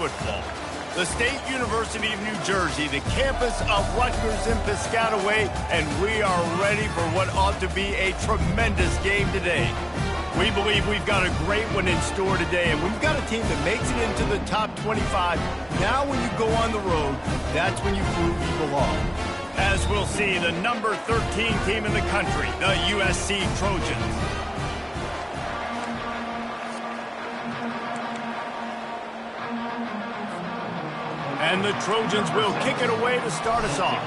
football. The State University of New Jersey, the campus of Rutgers in Piscataway, and we are ready for what ought to be a tremendous game today. We believe we've got a great one in store today, and we've got a team that makes it into the top 25. Now when you go on the road, that's when you prove you belong. As we'll see, the number 13 team in the country, the USC Trojans. And the Trojans will kick it away to start us off.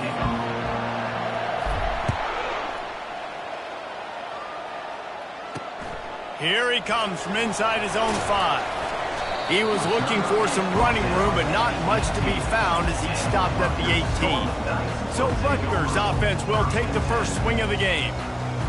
Here he comes from inside his own 5. He was looking for some running room, but not much to be found as he stopped at the 18. So Rutgers offense will take the first swing of the game.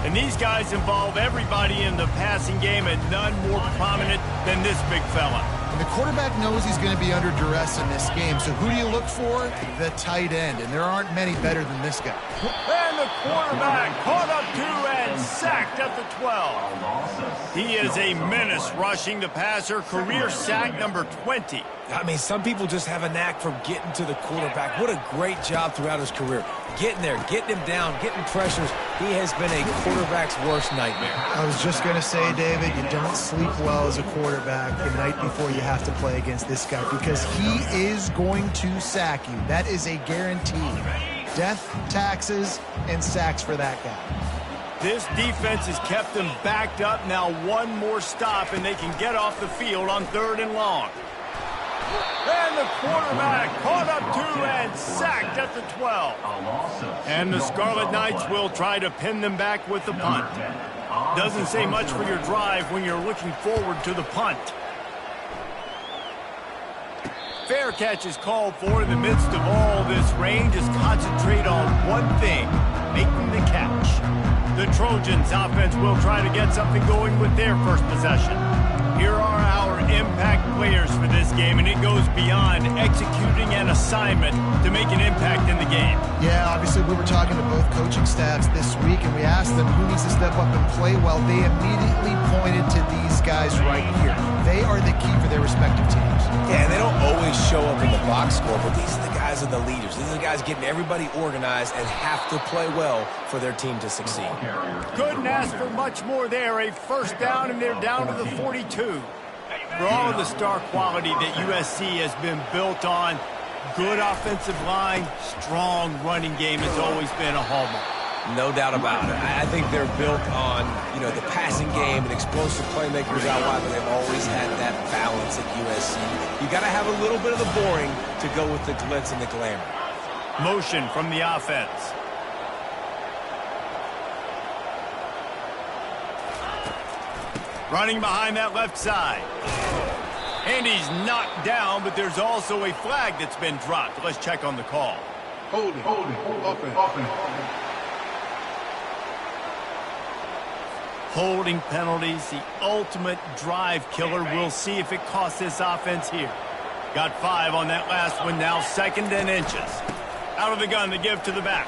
And these guys involve everybody in the passing game, and none more prominent than this big fella. And the quarterback knows he's going to be under duress in this game. So who do you look for? The tight end. And there aren't many better than this guy. And the quarterback caught up to and sacked at the 12. He is a menace rushing the passer. Career sack number 20. I mean, some people just have a knack for getting to the quarterback. What a great job throughout his career. Getting there, getting him down, getting pressures. He has been a quarterback's worst nightmare. I was just going to say, David, you don't sleep well as a quarterback the night before you have to play against this guy because he is going to sack you. That is a guarantee. Death, taxes, and sacks for that guy. This defense has kept them backed up. Now one more stop, and they can get off the field on 3rd and long. And the quarterback caught up to and sacked at the 12. And the Scarlet Knights will try to pin them back with the punt. Doesn't say much for your drive when you're looking forward to the punt. Fair catch is called for. In the midst of all this rain, just concentrate on one thing, making the catch. The Trojans offense will try to get something going with their first possession. Here are our impact players for this game, and it goes beyond executing an assignment to make an impact in the game. Yeah, obviously we were talking to both coaching staffs this week, and we asked them who needs to step up and play well. They immediately pointed to these guys right here. They are the key for their respective teams. Yeah, and they don't always show up in the box score, but these are the guys are the leaders. These are the guys getting everybody organized and have to play well for their team to succeed. Couldn't ask for much more there. A first down, and they're down to the 42. For all of the star quality that USC has been built on, good offensive line, strong running game has always been a hallmark. No doubt about it. I think they're built on, the passing game and explosive playmakers out wide, but they've always had that balance at USC. You got to have a little bit of the boring to go with the glitz and the glamour. Motion from the offense. Running behind that left side. And he's knocked down, but there's also a flag that's been dropped. Let's check on the call. Holding, offense. Holding penalties, the ultimate drive killer. We'll see if it costs this offense here. Got 5 on that last one, now 2nd and inches. Out of the gun to give to the back.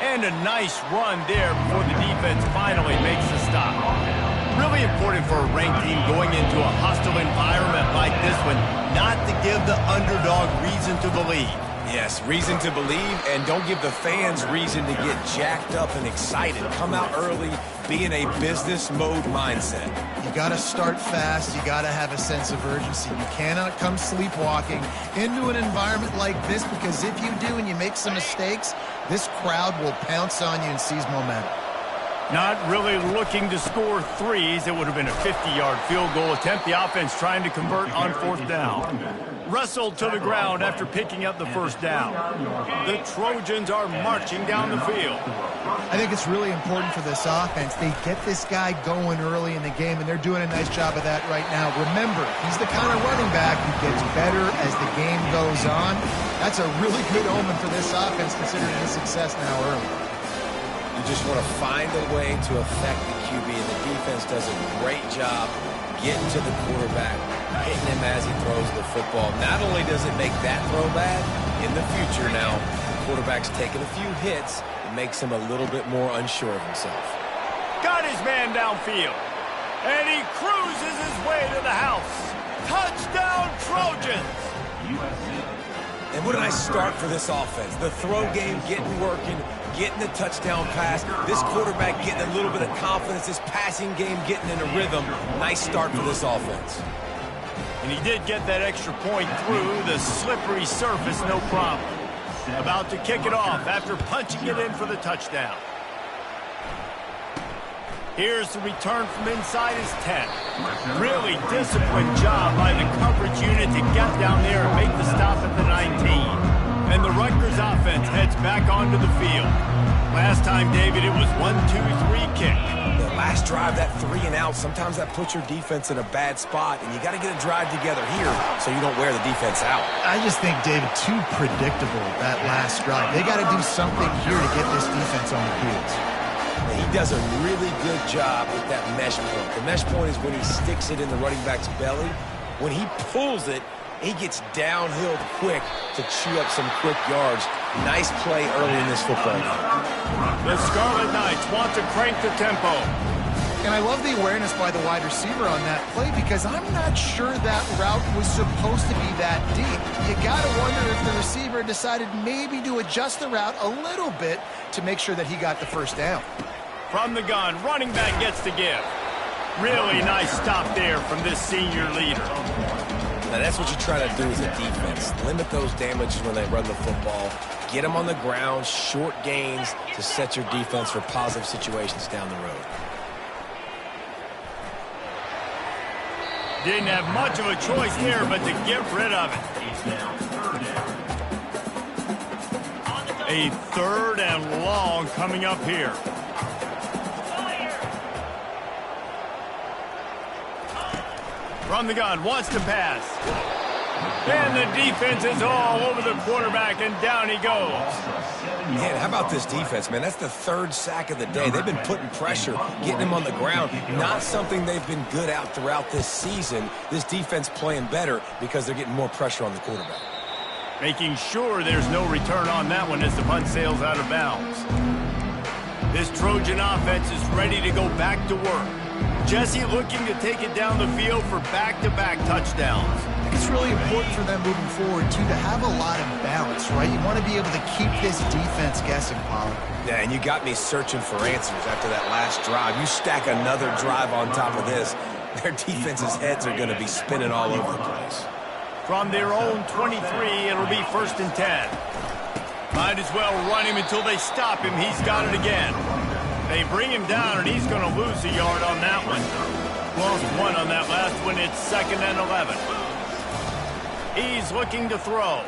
And a nice run there before the defense finally makes the stop. Really important for a ranked team going into a hostile environment like this one, not to give the underdog reason to believe. Yes, reason to believe, and don't give the fans reason to get jacked up and excited. Come out early, be in a business mode mindset. You got to start fast. You got to have a sense of urgency. You cannot come sleepwalking into an environment like this, because if you do and you make some mistakes, this crowd will pounce on you and seize momentum. Not really looking to score threes. It would have been a 50-yard field goal attempt. The offense trying to convert on 4th down. Wrestled to the ground after picking up the first down. The Trojans are marching down the field. I think it's really important for this offense. They get this guy going early in the game, and they're doing a nice job of that right now. Remember, he's the kind of running back who gets better as the game goes on. That's a really good omen for this offense, considering his success now early. You just want to find a way to affect the QB, and the defense does a great job getting to the quarterback, hitting him as he throws the football. Not only does it make that throw bad, in the future now, the quarterback's taking a few hits. It makes him a little bit more unsure of himself. Got his man downfield, and he cruises his way to the house. Touchdown, Trojans! What a nice start for this offense. The throw game getting working, getting the touchdown pass. This quarterback getting a little bit of confidence. This passing game getting in a rhythm. Nice start for this offense. And he did get that extra point through the slippery surface, no problem. About to kick it off after punching it in for the touchdown. Here's the return from inside his 10. Really disciplined job by the coverage unit to get down there and make the stop at the 19. And the Rutgers offense heads back onto the field. Last time, David, it was 1-2-3 kick. The last drive, that 3 and out, sometimes that puts your defense in a bad spot, and you got to get a drive together here so you don't wear the defense out. I just think, David, too predictable, that last drive. They got to do something here to get this defense on the heels. He does a really good job with that mesh point. The mesh point is when he sticks it in the running back's belly. When he pulls it, he gets downhill quick to chew up some quick yards. Nice play early in this football game. The Scarlet Knights want to crank the tempo. And I love the awareness by the wide receiver on that play because I'm not sure that route was supposed to be that deep. You got to wonder if the receiver decided maybe to adjust the route a little bit to make sure that he got the first down. From the gun, running back gets the give. Really nice stop there from this senior leader. Now that's what you try to do as a defense. Limit those damages when they run the football. Get them on the ground, short gains to set your defense for positive situations down the road. Didn't have much of a choice there but to get rid of it. A 3rd and long coming up here. From the gun, wants to pass. And the defense is all over the quarterback, and down he goes. Man, how about this defense, man? That's the 3rd sack of the day. They've been putting pressure, getting him on the ground. Not something they've been good at throughout this season. This defense playing better because they're getting more pressure on the quarterback. Making sure there's no return on that one as the punt sails out of bounds. This Trojan offense is ready to go back to work. Jesse looking to take it down the field for back-to-back touchdowns. I think it's really important for them moving forward, too, to have a lot of balance, right? You want to be able to keep this defense guessing, Pollard. Yeah, and you got me searching for answers after that last drive. You stack another drive on top of this, their defense's heads are going to be spinning all over the place. From their own 23, it'll be 1st and 10. Might as well run him until they stop him. He's got it again. They bring him down, and he's going to lose a yard on that one. Lost 1 on that last one. It's 2nd and 11. He's looking to throw.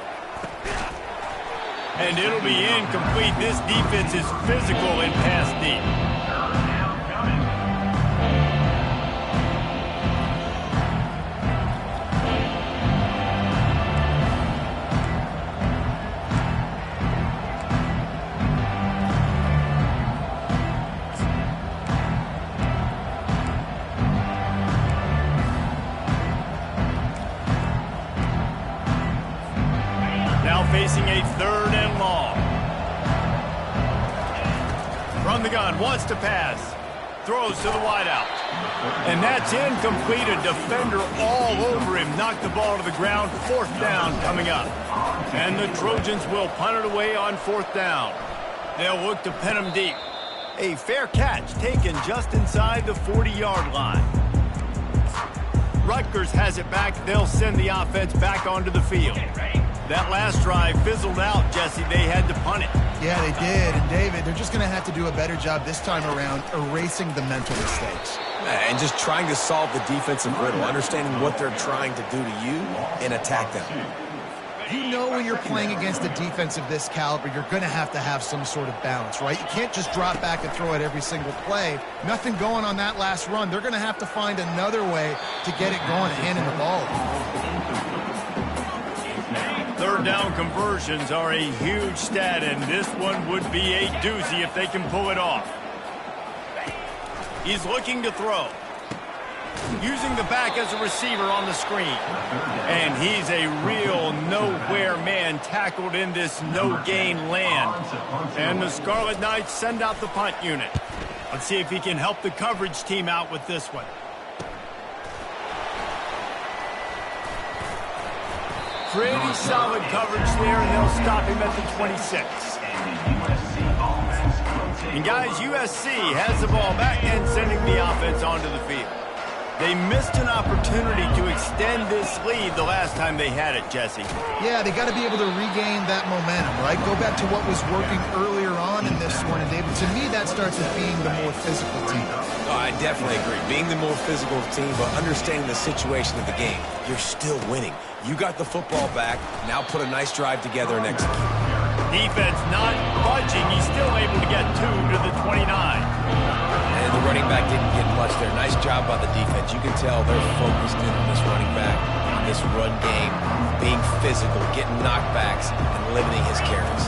And it'll be incomplete. This defense is physical in pass deep. Facing a 3rd and long. From the gun, wants to pass. Throws to the wideout. And that's incomplete. A defender all over him. Knocked the ball to the ground. 4th down coming up. And the Trojans will punt it away on 4th down. They'll look to pin him deep. A fair catch taken just inside the 40-yard line. Rutgers has it back. They'll send the offense back onto the field. That last drive fizzled out, Jesse. They had to punt it. Yeah, they did. And, David, they're just going to have to do a better job this time around erasing the mental mistakes. And just trying to solve the defensive riddle, understanding what they're trying to do to you and attack them. You know when you're playing against a defense of this caliber, you're going to have some sort of balance, right? You can't just drop back and throw it every single play. Nothing going on that last run. They're going to have to find another way to get it going and handing the ball. 3rd down conversions are a huge stat, and this one would be a doozy if they can pull it off. He's looking to throw. Using the back as a receiver on the screen. And he's a real nowhere man tackled in this no-gain land. And the Scarlet Knights send out the punt unit. Let's see if he can help the coverage team out with this one. Pretty solid coverage there, and they'll stop him at the 26. And guys, USC has the ball back and sending the offense onto the field. They missed an opportunity to extend this lead the last time they had it, Jesse. Yeah, they got to be able to regain that momentum, right? Go back to what was working earlier on in this one. And, David, to me, that starts with being the more physical team. Oh, I definitely agree. Being the more physical team, but understanding the situation of the game. You're still winning. You got the football back. Now put a nice drive together and execute. Defense not budging. He's still able to get 2 to the 29. And the running back didn't get much there. Nice job by the defense. You can tell they're focused in on this running back, on this run game, being physical, getting knockbacks, and limiting his carries.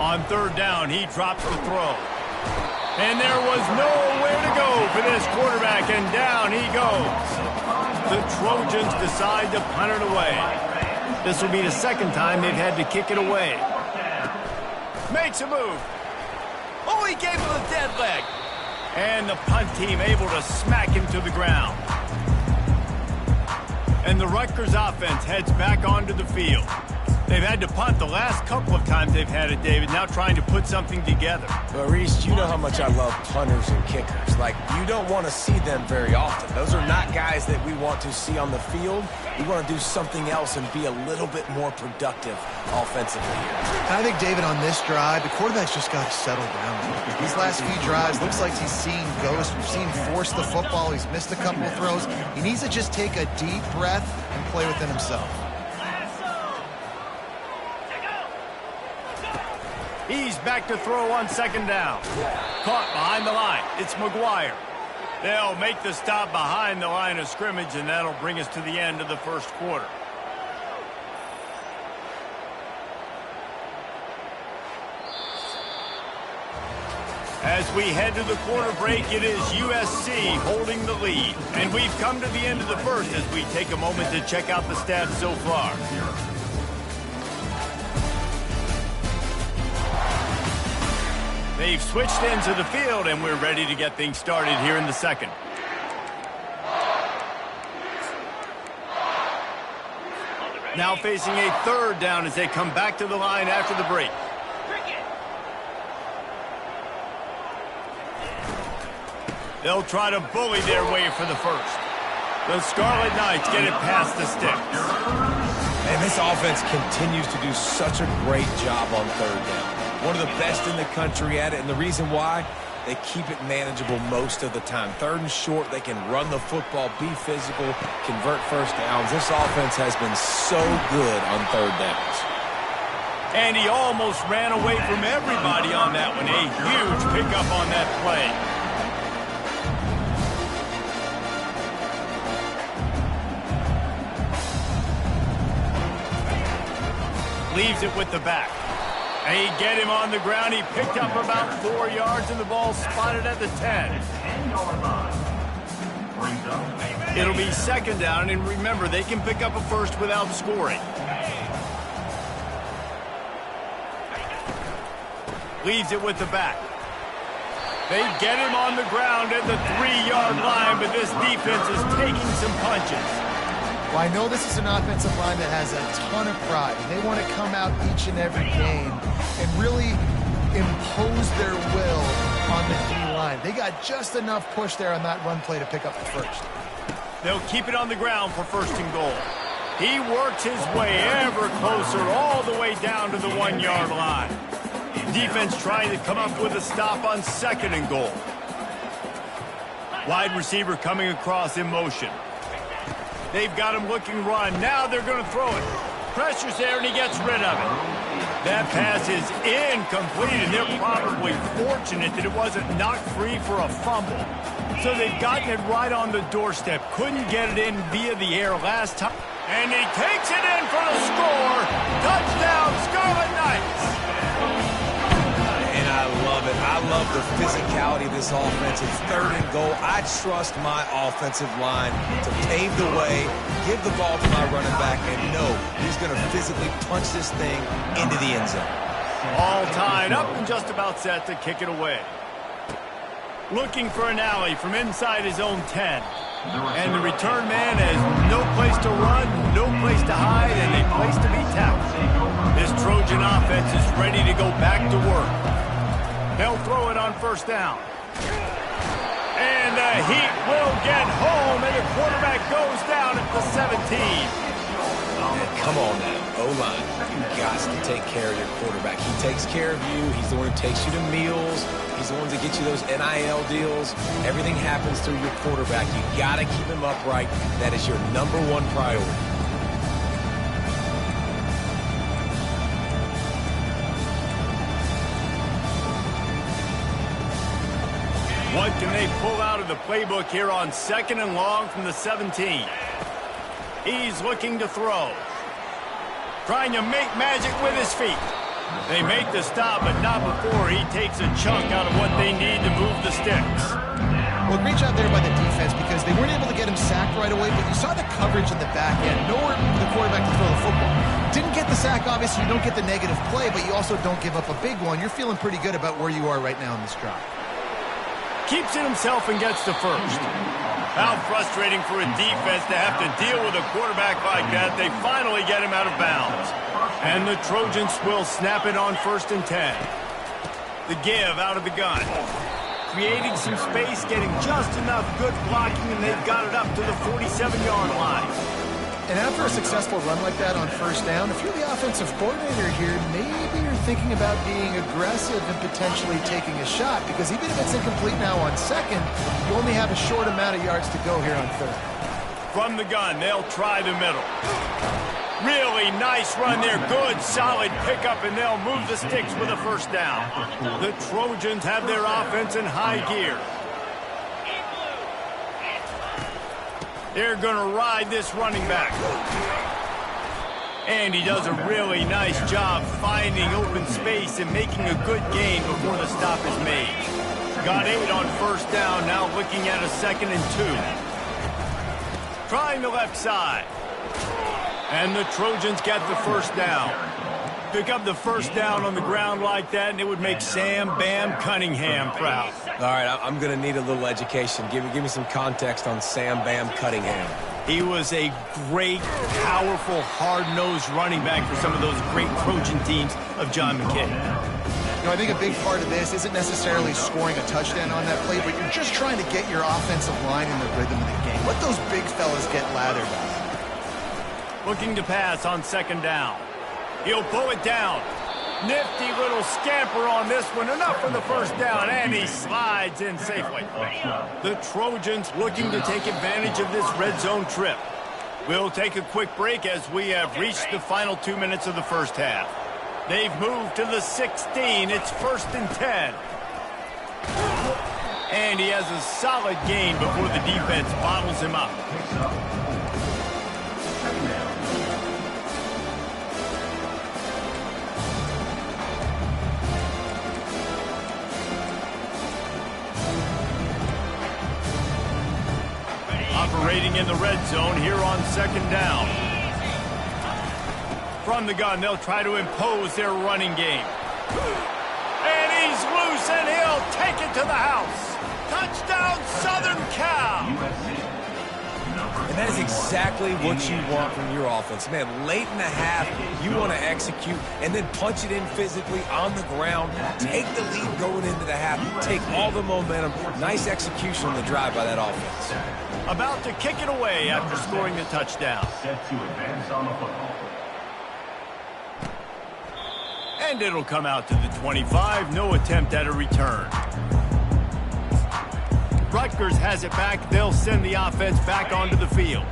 On third down, he drops the throw. And there was nowhere to go for this quarterback, and down he goes. The Trojans decide to punt it away. This will be the second time they've had to kick it away. Makes a move. Oh, he gave him a dead leg. And the punt team able to smack him to the ground. And the Rutgers offense heads back onto the field. They've had to punt the last couple of times they've had it, David, now trying to put something together. But, Reese, you know how much I love punters and kickers. Like, you don't want to see them very often. Those are not guys that we want to see on the field. We want to do something else and be a little bit more productive offensively here. I think, David, on this drive, the quarterback's just got to settle down. These last few drives, looks like he's seeing ghosts. We've seen him force the football. He's missed a couple of throws. He needs to just take a deep breath and play within himself. He's back to throw on second down. Caught behind the line. It's McGuire. They'll make the stop behind the line of scrimmage, and that'll bring us to the end of the first quarter. As we head to the quarter break, it is USC holding the lead. And we've come to the end of the first as we take a moment to check out the stats so far. They've switched ends of the field, and we're ready to get things started here in the second. Now facing a third down as they come back to the line after the break. They'll try to bully their way for the first. The Scarlet Knights get it past the sticks. And this offense continues to do such a great job on third down. One of the best in the country at it, and the reason why, they keep it manageable most of the time. Third and short, they can run the football, be physical, convert first downs. This offense has been so good on third downs. And he almost ran away from everybody on that one. A huge pickup on that play. Leaves it with the back. And he get him on the ground. He picked up about 4 yards, and the ball spotted at the 10. It'll be second down, and remember, they can pick up a first without scoring. Leaves it with the back. They get him on the ground at the 3-yard line, but this defense is taking some punches. Well, I know this is an offensive line that has a ton of pride. They want to come out each and every game and really impose their will on the D-line. They got just enough push there on that run play to pick up the first. They'll keep it on the ground for first and goal. He works his way ever closer all the way down to the 1-yard line. Defense trying to come up with a stop on second and goal. Wide receiver coming across in motion. They've got him looking run. Now they're going to throw it. Pressure's there, and he gets rid of it. That pass is incomplete, and they're probably fortunate that it wasn't knocked free for a fumble. So they've gotten it right on the doorstep. Couldn't get it in via the air last time. And he takes it in for the score. Touchdown, Scarlet Knights. And I love it. I love the physicality of this offense. It's third and goal. I trust my offensive line to pave the way, give the ball to my running back, and know he's going to physically punch this thing into the end zone. All tied up and just about set to kick it away. Looking for an alley from inside his own 10. And the return man has no place to run, no place to hide, and they offense is ready to go back to work. They'll throw it on first down. And the Heat will get home, and the quarterback goes down at the 17. Come on now, O-line. You've got to take care of your quarterback. He takes care of you. He's the one who takes you to meals. He's the one that gets you those NIL deals. Everything happens through your quarterback. You got to keep him upright. That is your #1 priority. What can they pull out of the playbook here on 2nd and long from the 17? He's looking to throw. Trying to make magic with his feet. They make the stop, but not before he takes a chunk out of what they need to move the sticks. Well, great job there by the defense because they weren't able to get him sacked right away, but you saw the coverage in the back end. Nowhere for the quarterback to throw the football. Didn't get the sack, obviously. You don't get the negative play, but you also don't give up a big one. You're feeling pretty good about where you are right now in this drive. Keeps it himself and gets to first. How frustrating for a defense to have to deal with a quarterback like that. They finally get him out of bounds. And the Trojans will snap it on 1st and 10. The give out of the gun. Creating some space, getting just enough good blocking, and they've got it up to the 47-yard line. And after a successful run like that on first down, if you're the offensive coordinator here, maybe you're thinking about being aggressive and potentially taking a shot, because even if it's incomplete now on 2nd, you only have a short amount of yards to go here on 3rd. From the gun, they'll try the middle. Really nice run there. Good, solid pickup, and they'll move the sticks with a first down. The Trojans have their offense in high gear. They're going to ride this running back. And he does a really nice job finding open space and making a good gain before the stop is made. Got 8 on first down, now looking at a 2nd and 2. Trying the left side. And the Trojans get the first down. Pick up the first down on the ground like that, and it would make Sam Bam Cunningham proud. All right, I'm going to need a little education. Give me some context on Sam Bam Cunningham. He was a great, powerful, hard-nosed running back for some of those great Trojan teams of John McKay. You know, I think a big part of this isn't necessarily scoring a touchdown on that play, but you're just trying to get your offensive line in the rhythm of the game. Let those big fellas get lathered up. Looking to pass on 2nd down. He'll pull it down. Nifty little scamper on this one. Enough for the first down, and he slides in safely. The Trojans looking to take advantage of this red zone trip. We'll take a quick break as we have reached the final 2 minutes of the first half. They've moved to the 16. It's 1st and 10. And he has a solid gain before the defense bottles him up. Operating in the red zone here on 2nd down. From the gun, they'll try to impose their running game. And he's loose, and he'll take it to the house. Touchdown, Southern Cal. And that is exactly what you want from your offense. Man, late in the half, you want to execute and then punch it in physically on the ground. Take the lead going into the half. Take all the momentum. Nice execution on the drive by that offense. About to kick it away after scoring the touchdown. And it'll come out to the 25. No attempt at a return. Rutgers has it back. They'll send the offense back onto the field.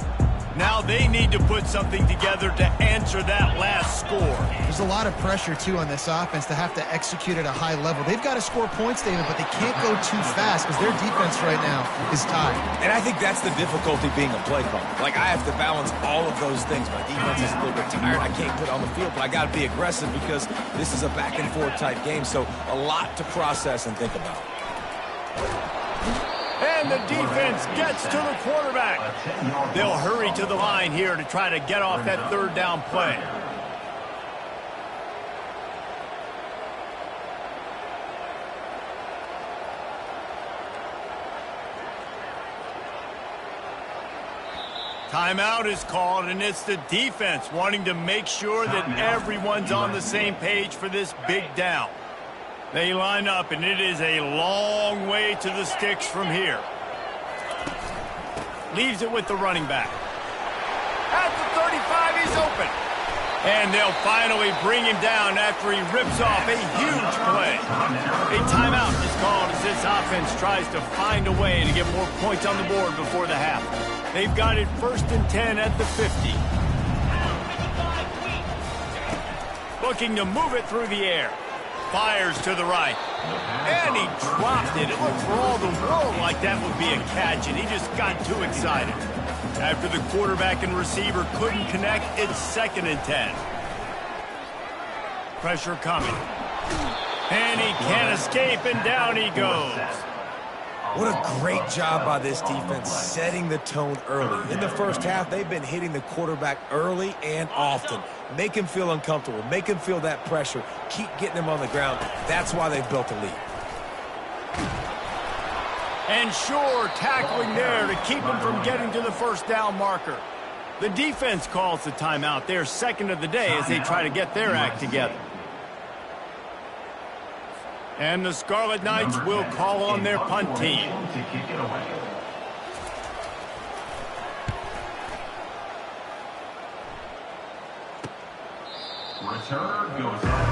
Now they need to put something together to answer that last score. There's a lot of pressure, too, on this offense to have to execute at a high level. They've got to score points, David, but they can't go too fast because their defense right now is tired. And I think that's the difficulty being a play caller. Like, I have to balance all of those things. My defense is a little bit tired. I can't put it on the field, but I got to be aggressive because this is a back-and-forth type game, so a lot to process and think about. And the defense gets to the quarterback. They'll hurry to the line here to try to get off that 3rd down play. Timeout is called, and it's the defense wanting to make sure that everyone's on the same page for this big down. They line up, and it is a long way to the sticks from here. Leaves it with the running back. At the 35, he's open. And they'll finally bring him down after he rips off a huge play. A timeout is called as this offense tries to find a way to get more points on the board before the half. They've got it 1st and 10 at the 50. Looking to move it through the air. Fires to the right. And he dropped it. It looked for all the world like that would be a catch, and he just got too excited. After the quarterback and receiver couldn't connect, it's 2nd and 10. Pressure coming. And he can't escape, and down he goes. What a great job by this defense setting the tone early. In the first half, they've been hitting the quarterback early and often. Make him feel uncomfortable. Make him feel that pressure. Keep getting him on the ground. That's why they've built a lead. And sure, tackling there to keep him from getting to the first down marker. The defense calls the timeout. Their 2nd of the day as they try to get their act together. And the Scarlet Knights will call on their punt team. Returner goes up.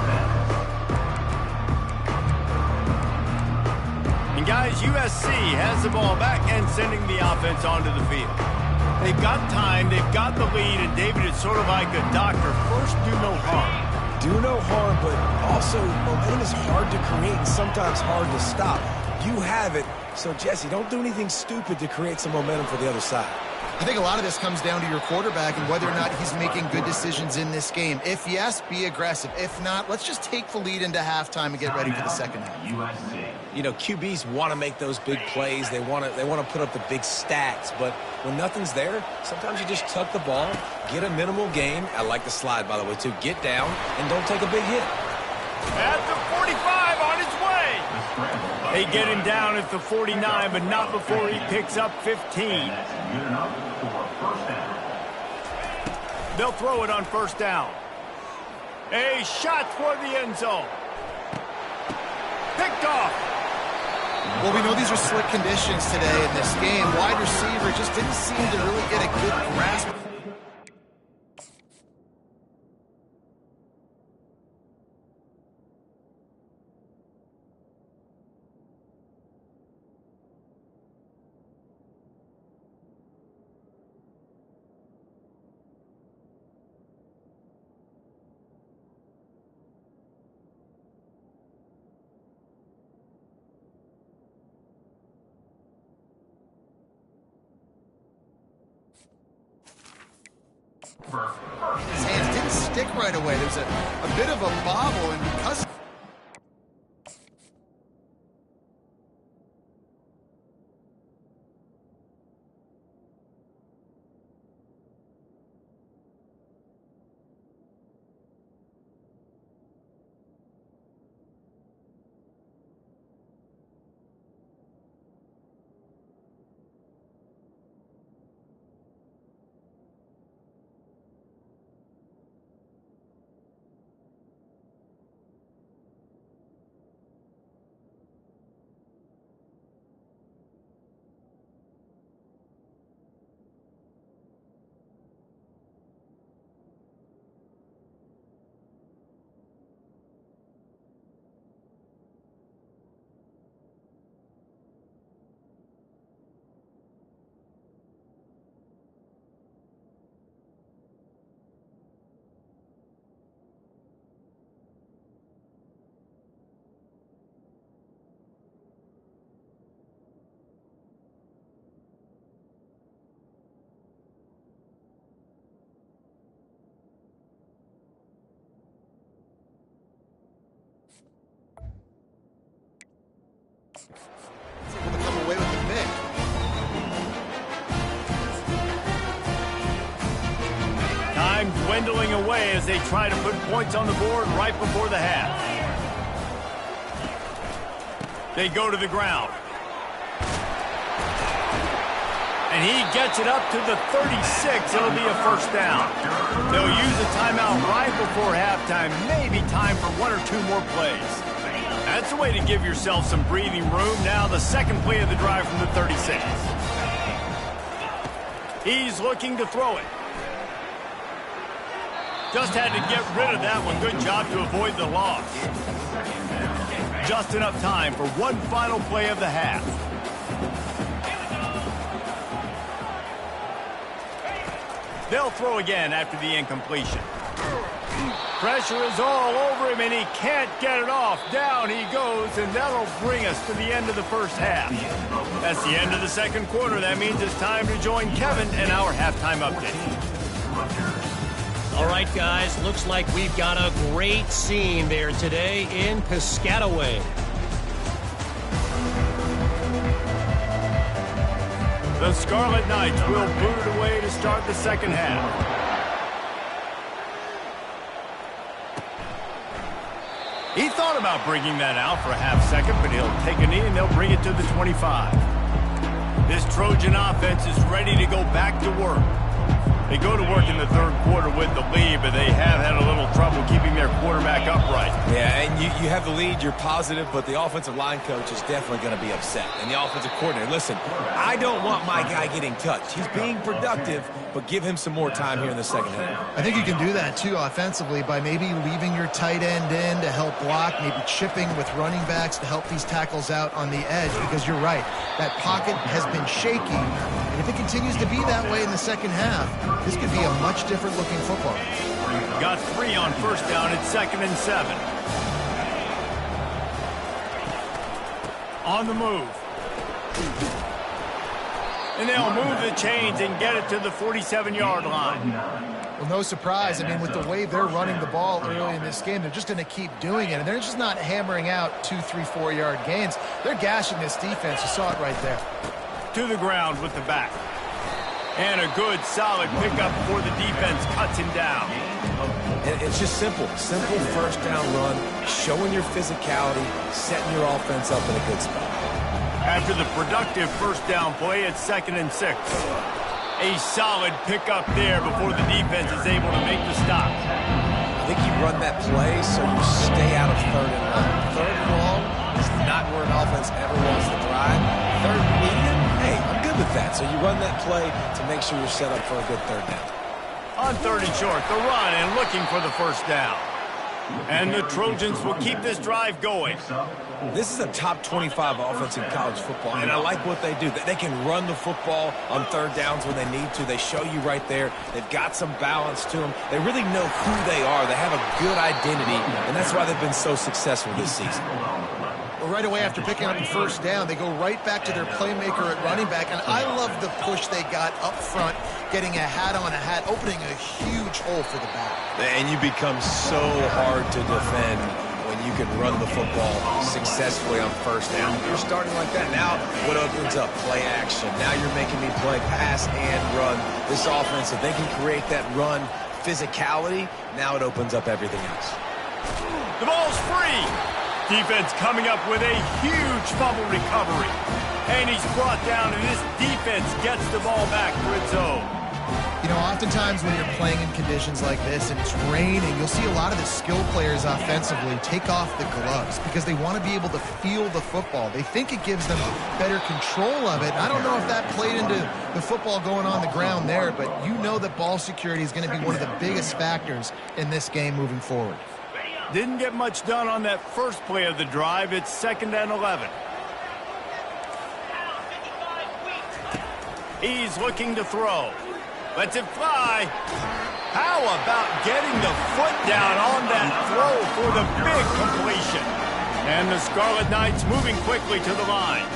And guys, USC has the ball back and sending the offense onto the field. They've got time, they've got the lead, and David, it's sort of like a doctor. First, do no harm. Do no harm, but also momentum is hard to create and sometimes hard to stop. You have it, so Jesse, don't do anything stupid to create some momentum for the other side. I think a lot of this comes down to your quarterback and whether or not he's making good decisions in this game. If yes, be aggressive. If not, let's just take the lead into halftime and get ready for the second half. You know, QBs want to make those big plays. They want to put up the big stats, but when nothing's there, sometimes you just tuck the ball, get a minimal gain. I like the slide, by the way, too. Get down and don't take a big hit. At the 45, on his way. They get him down at the 49, but not before he picks up 15. They'll throw it on 1st down. A shot toward the end zone. Picked off. Well, we know these are slick conditions today in this game. Wide receiver just didn't seem to really get a good grasp. His hands didn't stick right away. There's a bit of a bobble, and because... able to come away with the pick. Time dwindling away as they try to put points on the board right before the half. They go to the ground. And he gets it up to the 36. It'll be a first down. They'll use a timeout right before halftime. Maybe time for one or two more plays. That's a way to give yourself some breathing room. Now the second play of the drive from the 36. He's looking to throw it. Just had to get rid of that one. Good job to avoid the loss. Just enough time for one final play of the half. They'll throw again after the incompletion. Pressure is all over him, and he can't get it off. Down he goes, and that'll bring us to the end of the first half. That's the end of the second quarter. That means it's time to join Kevin in our halftime update. All right, guys, looks like we've got a great scene there today in Piscataway. The Scarlet Knights will boot it away to start the second half. He thought about bringing that out for a half second, but he'll take a knee and they'll bring it to the 25. This Trojan offense is ready to go back to work. They go to work in the third quarter with the lead, but they have had a little trouble keeping their quarterback upright. Yeah, and you have the lead, you're positive, but the offensive line coach is definitely going to be upset. And the offensive coordinator, listen, I don't want my guy getting touched. He's being productive, but give him some more time here in the second half. I think you can do that, too, offensively, by maybe leaving your tight end in to help block, maybe chipping with running backs to help these tackles out on the edge, because you're right, that pocket has been shaky, and if it continues to be that way in the second half, this could be a much different looking football. Got 3 on first down at 2nd and 7. On the move. And they'll move the chains and get it to the 47-yard line. Well, no surprise. I mean, with the way they're running the ball early in this game, they're just going to keep doing it. And they're just not hammering out 2, 3, 4-yard gains. They're gashing this defense. You saw it right there. To the ground with the back. And a good, solid pickup before the defense cuts him down. It's just simple. Simple first down run, showing your physicality, setting your offense up in a good spot. After the productive first down play, it's 2nd and 6. A solid pickup there before the defense is able to make the stop. I think you run that play so you stay out of 3rd and long. 3rd and long is not where an offense ever wants to drive. 3rd and medium, hey, I'm good with that. So you run that play to make sure you're set up for a good 3rd down. On 3rd and short, the run and looking for the first down. And the Trojans will keep this drive going. This is a top 25 offense in college football, and I like what they do. They can run the football on 3rd downs when they need to. They show you right there. They've got some balance to them. They really know who they are. They have a good identity, and that's why they've been so successful this season. Well, right away after picking up the first down, they go right back to their playmaker at running back, and I love the push they got up front, getting a hat on a hat, opening a huge hole for the back. And you become so hard to defend when you can run the football successfully on first down. You're starting like that. Now what opens up? Play action. Now you're making me play pass and run. This offense, if they can create that run physicality, now it opens up everything else. The ball's free. Defense coming up with a huge fumble recovery. And he's brought down, and this defense gets the ball back for its own. You know, oftentimes when you're playing in conditions like this and it's raining, you'll see a lot of the skill players offensively take off the gloves because they want to be able to feel the football. They think it gives them better control of it. I don't know if that played into the football going on the ground there, but you know that ball security is going to be one of the biggest factors in this game moving forward. Didn't get much done on that first play of the drive. It's 2nd and 11. He's looking to throw. Lets it fly. How about getting the foot down on that throw for the big completion? And the Scarlet Knights moving quickly to the line.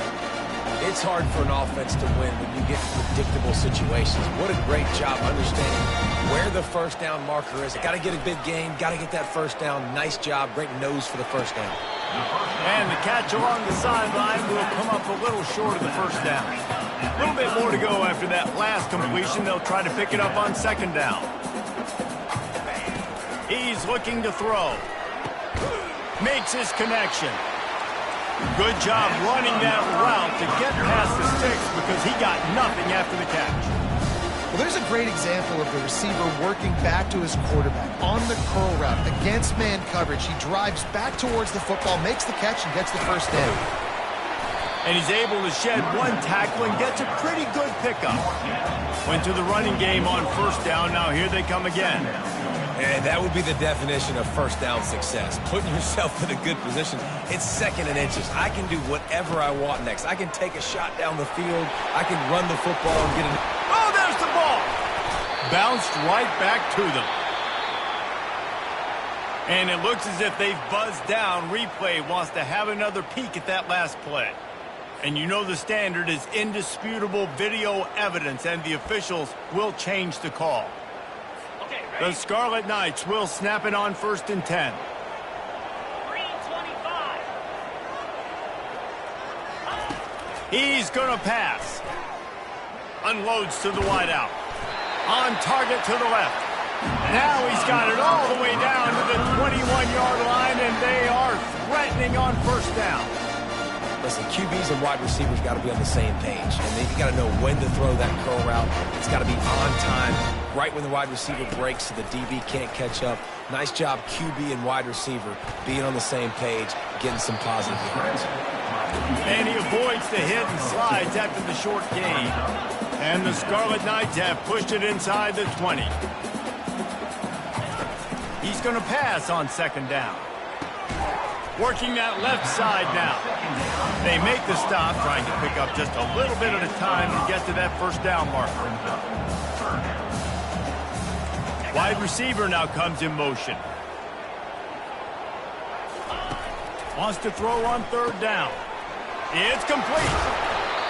It's hard for an offense to win when you get predictable situations. What a great job understanding where the first down marker is. Got to get a big gain. Got to get that first down. Nice job. Great nose for the first down. And the catch along the sideline will come up a little short of the first down. A little bit more to go after that last completion. They'll try to pick it up on 2nd down. He's looking to throw. Makes his connection. Good job running that route to get past the sticks because he got nothing after the catch. Well, there's a great example of the receiver working back to his quarterback on the curl route against man coverage. He drives back towards the football, makes the catch, and gets the first down. And he's able to shed one tackle and gets a pretty good pickup. Went to the running game on first down. Now here they come again. And that would be the definition of first down success. Putting yourself in a good position. It's second and inches. I can do whatever I want next. I can take a shot down the field. I can run the football and get it. Oh, there's the ball. Bounced right back to them. And it looks as if they've buzzed down. Replay wants to have another peek at that last play. And you know the standard is indisputable video evidence, and the officials will change the call. The Scarlet Knights will snap it on 1st and 10. He's going to pass. Unloads to the wideout. On target to the left. Now he's got it all the way down to the 21-yard line, and they are threatening on first down. Listen, QBs and wide receivers got to be on the same page. And then you got to know when to throw that curl route. It's got to be on time, right when the wide receiver breaks so the DB can't catch up. Nice job, QB and wide receiver, being on the same page, getting some positive yards. And he avoids the hit and slides after the short gain. And the Scarlet Knights have pushed it inside the 20. He's going to pass on second down. Working that left side now. They make the stop, trying to pick up just a little bit at a time to get to that first down marker. Wide receiver now comes in motion. Wants to throw on third down. It's complete.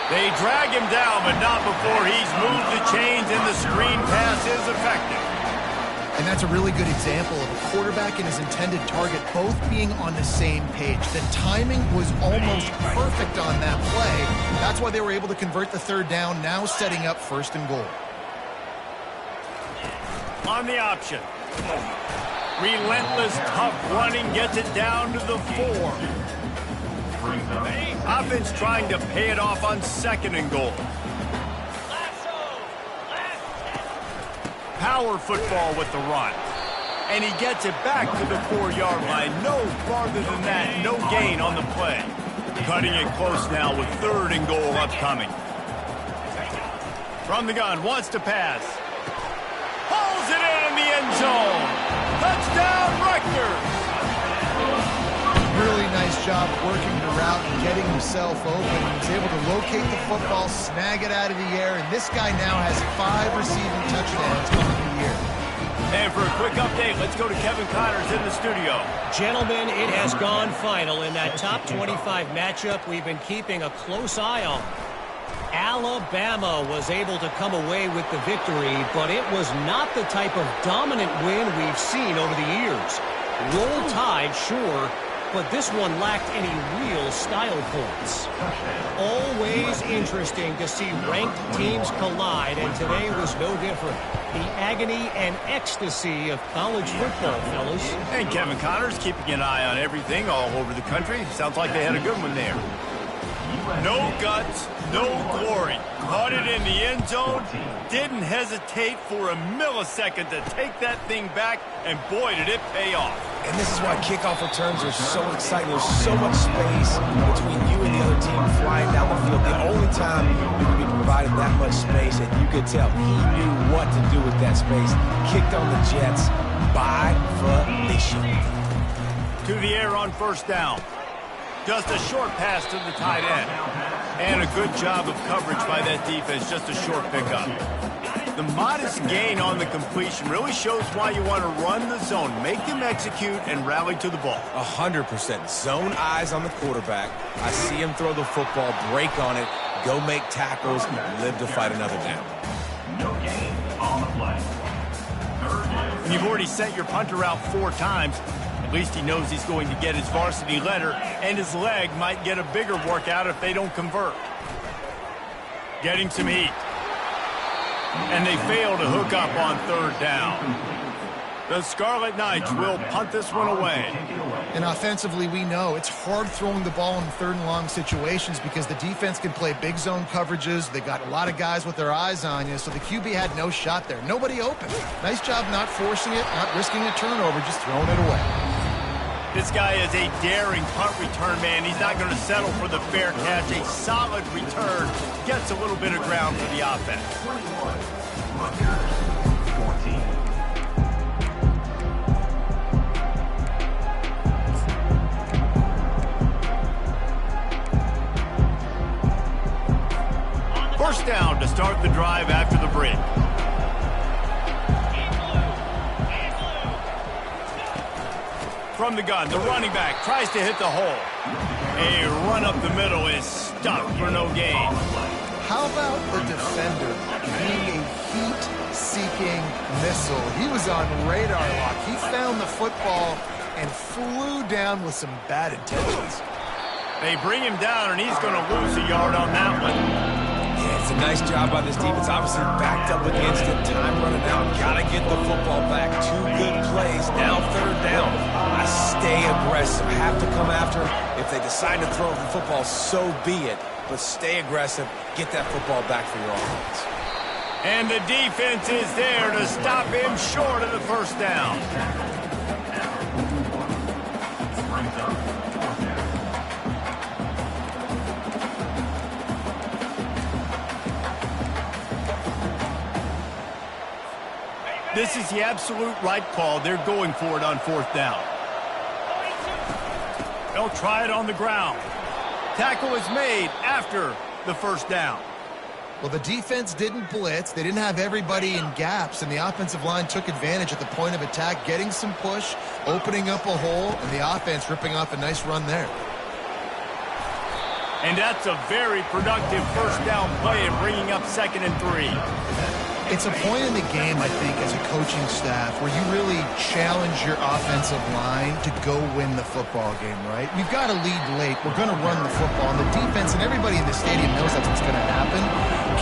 They drag him down, but not before he's moved the chains and the screen pass is effective. And that's a really good example of a quarterback and his intended target both being on the same page. The timing was almost perfect on that play. That's why they were able to convert the third down, now setting up 1st and goal. On the option. Relentless, tough running gets it down to the 4. Offense trying to pay it off on 2nd and goal. Power football with the run. And he gets it back to the 4-yard line. No farther than that. No gain on the play. Cutting it close now with 3rd and goal upcoming. From the gun, wants to pass. Pulls it in the end zone. Touchdown, Rutgers. Really nice job working the route and getting himself open. He was able to locate the football, snag it out of the air, and this guy now has 5 receiving touchdowns on the year. And for a quick update, let's go to Kevin Connors in the studio. Gentlemen, it has gone final in that top 25 matchup we've been keeping a close eye on. Alabama was able to come away with the victory, but it was not the type of dominant win we've seen over the years. Roll Tide, sure, but this one lacked any real style points. Always interesting to see ranked teams collide, and today was no different. The agony and ecstasy of college football, fellas. And Kevin Connors keeping an eye on everything all over the country. Sounds like they had a good one there. No guts, no glory. Caught it in the end zone. Didn't hesitate for a millisecond to take that thing back, and boy, did it pay off. And this is why kickoff returns are so exciting. There's so much space between you and the other team flying down the field. The only time you can be provided that much space, and you could tell he knew what to do with that space. Kicked on the Jets by the mission. To the air on first down. Just a short pass to the tight end. And a good job of coverage by that defense, just a short pickup. The modest gain on the completion really shows why you want to run the zone, make them execute, and rally to the ball. 100%. Zone eyes on the quarterback. I see him throw the football, break on it, go make tackles, and live to fight another down. No gain on the play. And you've already sent your punter out 4 times. At least he knows he's going to get his varsity letter, and his leg might get a bigger workout if they don't convert. Getting some heat. And they fail to hook up on third down. The Scarlet Knights will punt this one away. And offensively, we know it's hard throwing the ball in third and long situations because the defense can play big zone coverages. They got a lot of guys with their eyes on you, so the QB had no shot there. Nobody open. Nice job not forcing it, not risking a turnover, just throwing it away. This guy is a daring punt return man. He's not going to settle for the fair catch. A solid return. Gets a little bit of ground for the offense. 21, Rutgers, 14. First down to start the drive after the break. From the gun, the running back tries to hit the hole. A run up the middle is stuck for no gain. How about the defender being a heat-seeking missile? He was on radar lock. He found the football and flew down with some bad intentions. They bring him down, and he's going to lose a yard on that one. Yeah, it's a nice job by this defense. Obviously backed up against it. Time running out. Got to get the football back. 2 good plays. Now third down. I stay aggressive. Have to come after him. If they decide to throw the football, so be it. But stay aggressive. Get that football back for your offense. And the defense is there to stop him short of the first down. This is the absolute right call. They're going for it on fourth down. They'll try it on the ground. Tackle is made after the first down. Well, the defense didn't blitz. They didn't have everybody in gaps, and the offensive line took advantage at the point of attack, getting some push, opening up a hole, and the offense ripping off a nice run there. And that's a very productive first down play and bringing up 2nd and 3. It's a point in the game, I think, as a coaching staff where you really challenge your offensive line to go win the football game, right? We've got to lead late. We're going to run the football. And the defense and everybody in the stadium knows that's what's going to happen.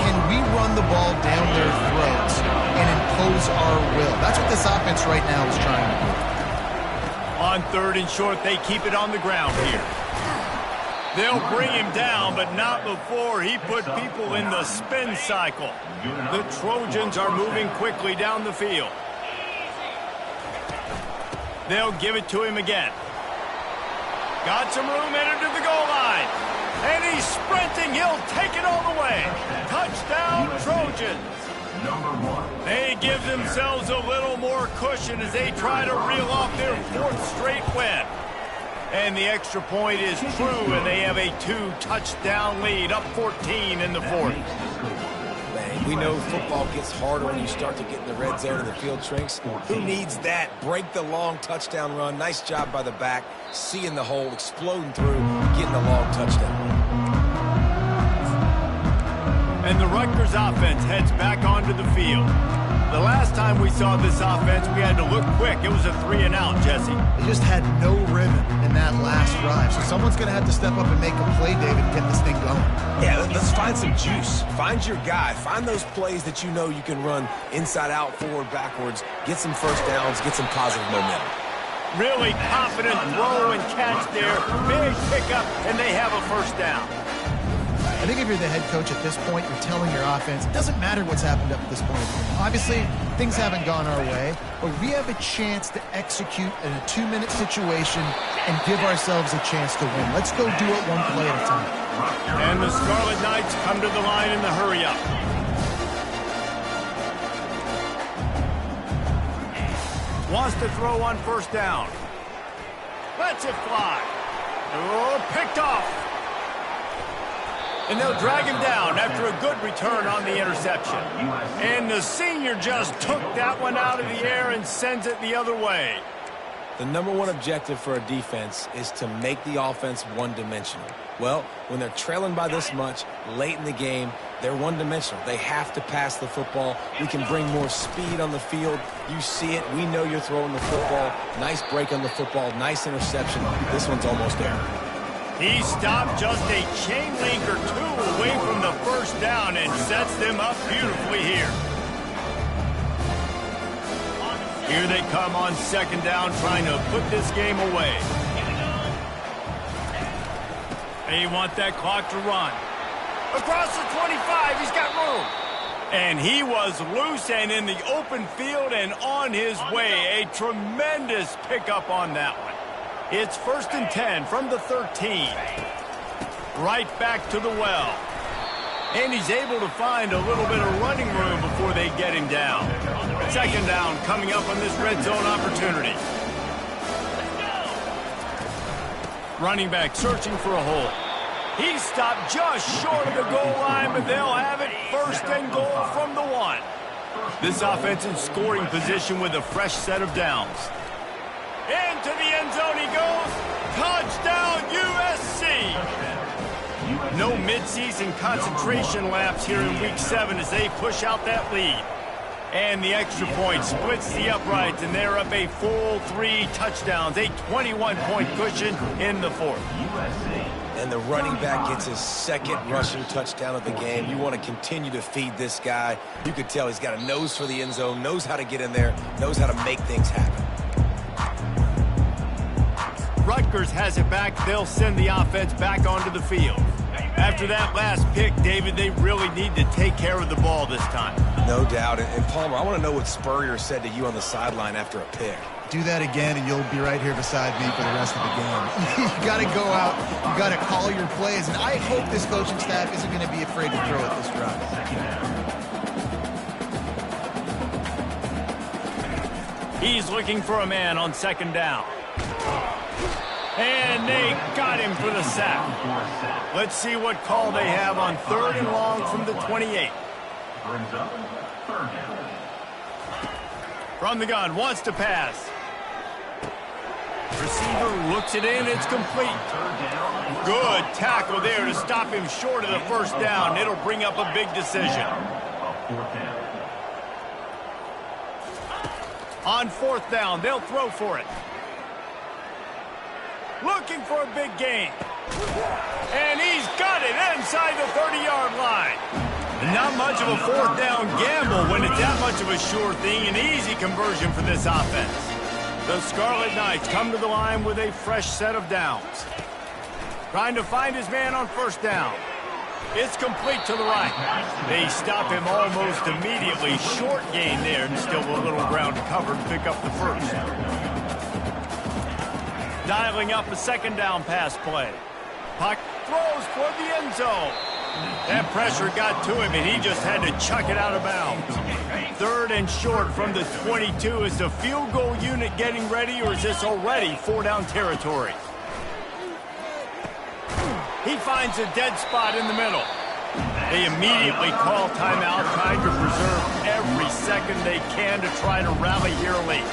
Can we run the ball down their throats and impose our will? That's what this offense right now is trying to do. On 3rd and short, they keep it on the ground here. They'll bring him down, but not before he put people in the spin cycle. The Trojans are moving quickly down the field. They'll give it to him again. Got some room headed to the goal line. And he's sprinting. He'll take it all the way. Touchdown, Trojans. They give themselves a little more cushion as they try to reel off their 4th straight win. And the extra point is true, and they have a 2-touchdown lead, up 14 in the 4th. Man, we know football gets harder when you start to get in the red zone and the field shrinks. Who needs that? Break the long touchdown run. Nice job by the back, seeing the hole, exploding through, getting the long touchdown. And the Rutgers offense heads back onto the field. The last time we saw this offense, we had to look quick. It was a 3-and-out, Jesse. They just had no rhythm in that last drive. So someone's going to have to step up and make a play, David, and get this thing going. Yeah, let's find some juice. Find your guy. Find those plays that you know you can run inside out, forward, backwards. Get some first downs. Get some positive momentum. Really confident throw and catch there. Big pickup, and they have a first down. I think if you're the head coach at this point, you're telling your offense, it doesn't matter what's happened up to this point. Obviously, things haven't gone our way, but we have a chance to execute in a 2-minute situation and give ourselves a chance to win. Let's go do it one play at a time. And the Scarlet Knights come to the line in the hurry-up. Wants to throw on first down. Lets it fly. Oh, picked off. And they'll drag him down after a good return on the interception. And the senior just took that one out of the air and sends it the other way. The number one objective for a defense is to make the offense one-dimensional. Well, when they're trailing by this much late in the game, they're one-dimensional. They have to pass the football. We can bring more speed on the field. You see it. We know you're throwing the football. Nice break on the football. Nice interception. This one's almost there. He stopped just a chain link or 2 away from the first down and sets them up beautifully here. Here they come on second down, trying to put this game away. They want that clock to run. Across the 25, he's got room. And he was loose and in the open field and on his way. A tremendous pickup on that one. It's 1st and 10 from the 13. Right back to the well. And he's able to find a little bit of running room before they get him down. Second down coming up on this red zone opportunity. Running back searching for a hole. He stopped just short of the goal line, but they'll have it 1st and goal from the 1. This offense in scoring position with a fresh set of downs. Into the end zone he goes. Touchdown, USC. No midseason concentration laps here in Week 7 as they push out that lead. And the extra point splits the uprights, and they're up a full 3 touchdowns, a 21-point cushion in the 4th. And the running back gets his 2nd rushing touchdown of the game. You want to continue to feed this guy. You could tell he's got a nose for the end zone, knows how to get in there, knows how to make things happen. Rutgers has it back. They'll send the offense back onto the field. After that last pick, David, they really need to take care of the ball this time. No doubt. And Palmer, I want to know what Spurrier said to you on the sideline after a pick. Do that again, and you'll be right here beside me for the rest of the game. You got to go out. You got to call your plays, and I hope this coaching staff isn't going to be afraid to throw at this drive. He's looking for a man on second down. And they got him for the sack. Let's see what call they have on 3rd and long from the 28. From the gun, wants to pass. Receiver looks it in, it's complete. Good tackle there to stop him short of the 1st down. It'll bring up a big decision. On 4th down, they'll throw for it. Looking for a big gain. And he's got it inside the 30-yard line. Not much of a 4th down gamble when it's that much of a sure thing. An easy conversion for this offense. The Scarlet Knights come to the line with a fresh set of downs. Trying to find his man on 1st down. It's complete to the right. They stop him almost immediately. Short gain there, and still a little ground to cover to pick up the 1st. Dialing up a 2nd down pass play. Puck throws for the end zone. That pressure got to him, and he just had to chuck it out of bounds. 3rd and short from the 22. Is the field goal unit getting ready, or is this already 4-down territory? He finds a dead spot in the middle. They immediately call timeout, trying to preserve every second they can to try to rally here late.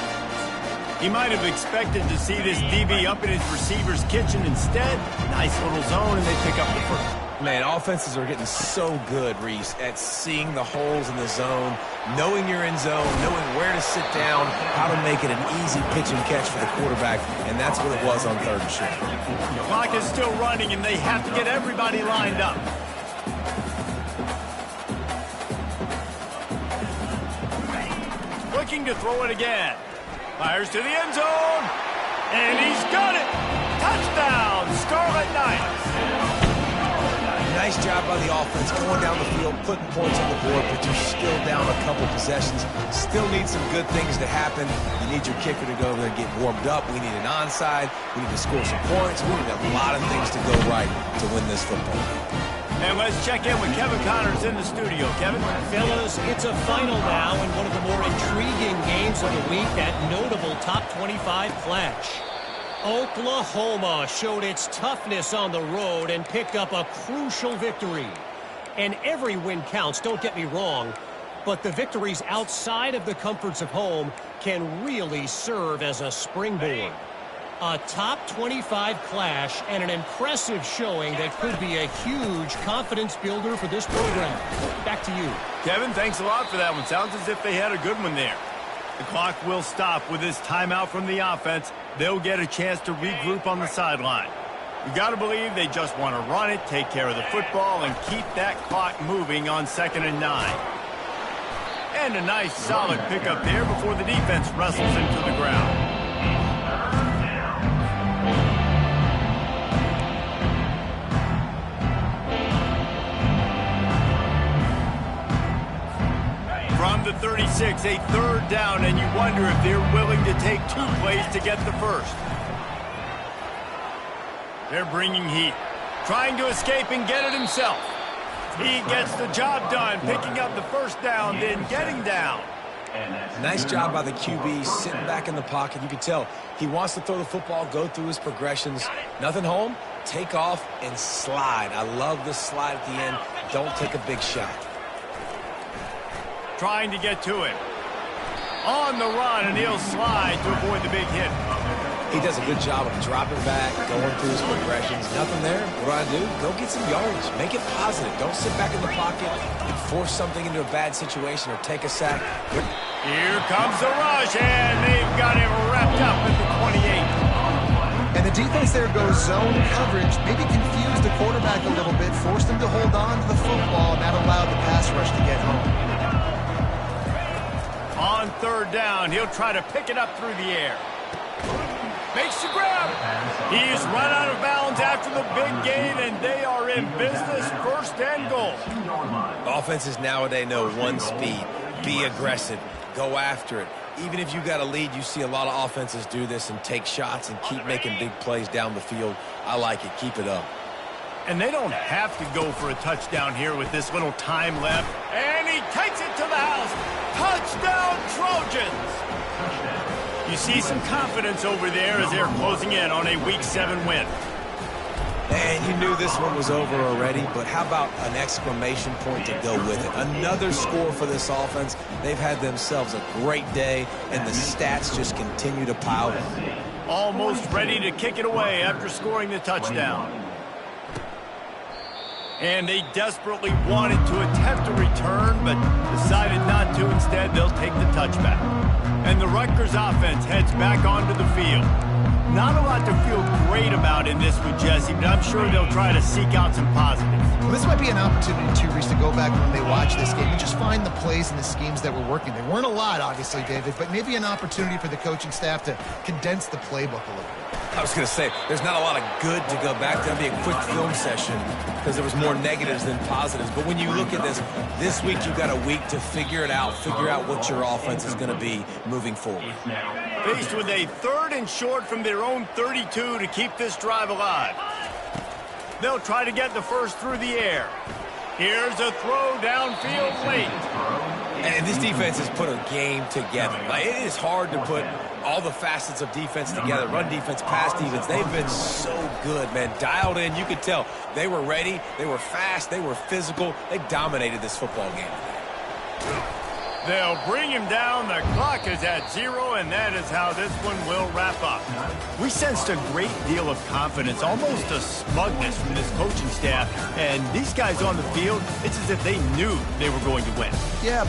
He might have expected to see this DB up in his receiver's kitchen. Instead, nice little zone, and they pick up the 1st. Man, offenses are getting so good, Reese, at seeing the holes in the zone, knowing you're in zone, knowing where to sit down, how to make it an easy pitch and catch for the quarterback, and that's what it was on 3rd and short. The clock is still running, and they have to get everybody lined up. Looking to throw it again. Fires to the end zone, and he's got it. Touchdown, Scarlet Knights. Nice job by the offense going down the field, putting points on the board, but you're still down a couple possessions. Still need some good things to happen. You need your kicker to go over there and get warmed up. We need an onside. We need to score some points. We need a lot of things to go right to win this football game. And let's check in with Kevin Connors in the studio. Kevin? Fellas, it's a final now in one of the more intriguing games of the week, that notable top 25 clash. Oklahoma showed its toughness on the road and picked up a crucial victory. And every win counts, don't get me wrong, but the victories outside of the comforts of home can really serve as a springboard. A top 25 clash and an impressive showing that could be a huge confidence builder for this program. Back to you. Kevin, thanks a lot for that one. Sounds as if they had a good one there. The clock will stop with this timeout from the offense. They'll get a chance to regroup on the sideline. You got to believe they just want to run it, take care of the football, and keep that clock moving on 2nd and 9. And a nice solid pickup there before the defense wrestles him to the ground. From the 36, a third down, and you wonder if they're willing to take 2 plays to get the first. They're bringing heat, trying to escape and get it himself. He gets the job done, picking up the first down, then getting down. Nice job by the QB, sitting back in the pocket. You can tell he wants to throw the football, go through his progressions. Nothing home, take off, and slide. I love the slide at the end. Don't take a big shot. Trying to get to him. On the run, and he'll slide to avoid the big hit. He does a good job of dropping back, going through his progressions. Nothing there. What do? Go get some yardage. Make it positive. Don't sit back in the pocket and force something into a bad situation or take a sack. Here comes the rush, and they've got him wrapped up at the 28. And the defense there goes zone coverage, maybe confused the quarterback a little bit, forced him to hold on to the football, and that allowed the pass rush to get home. On third down, he'll try to pick it up through the air. Makes the grab. He's run out of bounds after the big gain, and they are in business, first and goal. Offenses nowadays know one speed. Be aggressive. Go after it. Even if you got a lead, you see a lot of offenses do this and take shots and keep making big plays down the field. I like it. Keep it up. And they don't have to go for a touchdown here with this little time left. And he takes it to the house. Touchdown, Trojans! You see some confidence over there as they're closing in on a Week 7 win. And you knew this one was over already, but how about an exclamation point to go with it? Another score for this offense. They've had themselves a great day, and the stats just continue to pile up. Almost ready to kick it away after scoring the touchdown. And they desperately wanted to attempt a return, but decided not to. Instead, they'll take the touchback. And the Rutgers offense heads back onto the field. Not a lot to feel great about in this one, Jesse, but I'm sure they'll try to seek out some positives. Well, this might be an opportunity, too, Reese, to go back when they watch this game and just find the plays and the schemes that were working. There weren't a lot, obviously, David, but maybe an opportunity for the coaching staff to condense the playbook a little bit. I was going to say, there's not a lot of good to go back to. That'll be a quick film session because there was more negatives than positives. But when you look at this week you've got a week to figure it out, figure out what your offense is going to be moving forward. Faced with a third and short from their own 32 to keep this drive alive. They'll try to get the first through the air. Here's a throw downfield late. And this defense has put a game together. Like, it is hard to put all the facets of defense together. Run defense, pass defense. They've been so good, man. Dialed in. You could tell they were ready. They were fast. They were physical. They dominated this football game. They'll bring him down. The clock is at 0, and that is how this one will wrap up. We sensed a great deal of confidence, almost a smugness from this coaching staff. And these guys on the field, it's as if they knew they were going to win. Yeah,